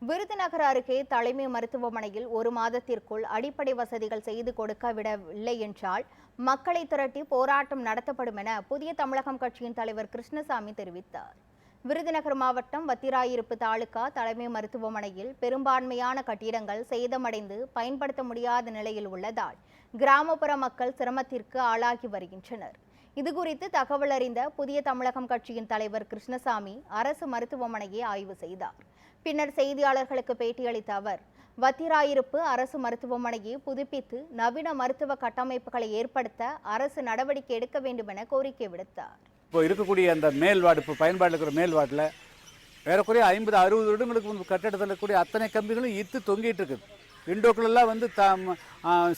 விருதுநகர் அருகே தலைமை மருத்துவமனையில் 1 மாதத்திற்குள் அடிப்படை வசதிகள் செய்து கொடுக்கவிடவில்லை என்றால் மக்களை திரட்டி போராட்டம் நடத்தப்படும் என புதிய தமிழகம் கட்சியின் தலைவர் கிருஷ்ணசாமி தெரிவித்தார். விருதுநகர் மாவட்டம் வத்திராயிருப்பு தாலுகா தலைமை மருத்துவமனையில் பெரும்பான்மையான கட்டிடங்கள் சேதமடைந்து பயன்படுத்த முடியாத நிலையில் உள்ளதால் கிராமப்புற மக்கள் சிரமத்திற்கு ஆளாகி வருகின்றனர். இதுகுறித்து தகவல் அறிந்த புதிய தமிழகம் கட்சியின் தலைவர் கிருஷ்ணசாமி அரசு மருத்துவமனையை ஆய்வு செய்தார். பின்னர் செய்தியாளர்களுக்கு பேட்டியளித்த அவர், வத்திராயிருப்பு அரசு மருத்துவமனையை புதுப்பித்து நவீன மருத்துவ கட்டமைப்புகளை ஏற்படுத்த அரசு நடவடிக்கை எடுக்க வேண்டும் என கோரிக்கை விடுத்தார். இப்போ இருக்கக்கூடிய அந்த மேல்வார்டு, இப்போ பயன்பாட்டில் இருக்கிற மேல்வார்டில் ஏறக்குறைய 50-60 வருடங்களுக்கு முன்பு கட்டடத்தில் இருக்கக்கூடிய அத்தனை கம்பிகளும் இத்து தொங்கிட்டு இருக்குது. விண்டோக்களெல்லாம் வந்து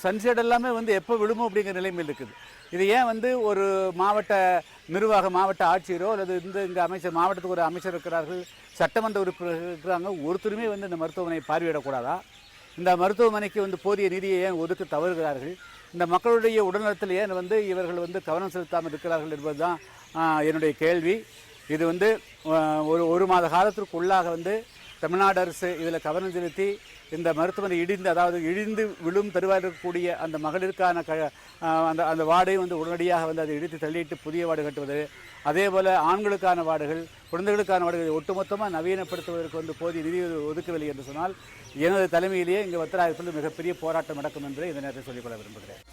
சன்செட் எல்லாமே வந்து எப்போ விழுமோ அப்படிங்கிற நிலைமையில் இருக்குது. இது ஏன் ஒரு மாவட்ட நிர்வாக மாவட்ட ஆட்சியரோ அல்லது இங்கே அமைச்சர், மாவட்டத்துக்கு ஒரு அமைச்சர் இருக்கிறார்கள், சட்டமன்ற உறுப்பினர்கள் இருக்கிறாங்க, ஒருத்தருமே இந்த மருத்துவமனையை பார்வையிடக்கூடாதா? இந்த மருத்துவமனைக்கு போதிய நிதியை ஏன் ஒதுக்க தவறுகிறார்கள்? இந்த மக்களுடைய உடல்நலத்தில் ஏன் இவர்கள் கவனம் செலுத்தாமல் இருக்கிறார்கள் என்பது தான் என்னுடைய கேள்வி. இது ஒரு மாத காலத்திற்கு உள்ளாக தமிழ்நாடு அரசு இதில் கவனம் செலுத்தி இந்த மருத்துவமனை இடிந்து விழும் தருவாயில் இருக்கக்கூடிய அந்த மகளிருக்கான அந்த வார்டை உடனடியாக அதை இடித்து தள்ளிட்டு புதிய வார்டு கட்டுவது, அதே போல் ஆண்களுக்கான வார்டுகள், குழந்தைகளுக்கான வார்டுகளை ஒட்டுமொத்தமாக நவீனப்படுத்துவதற்கு போதிய நிதி ஒதுக்கவில்லை என்று சொன்னால் எனது தலைமையிலேயே இங்கே வத்திராயிருப்பில் மிகப்பெரிய போராட்டம் நடக்கும் என்று இந்த நேரத்தில் சொல்லிக்கொள்ள விரும்புகிறேன்.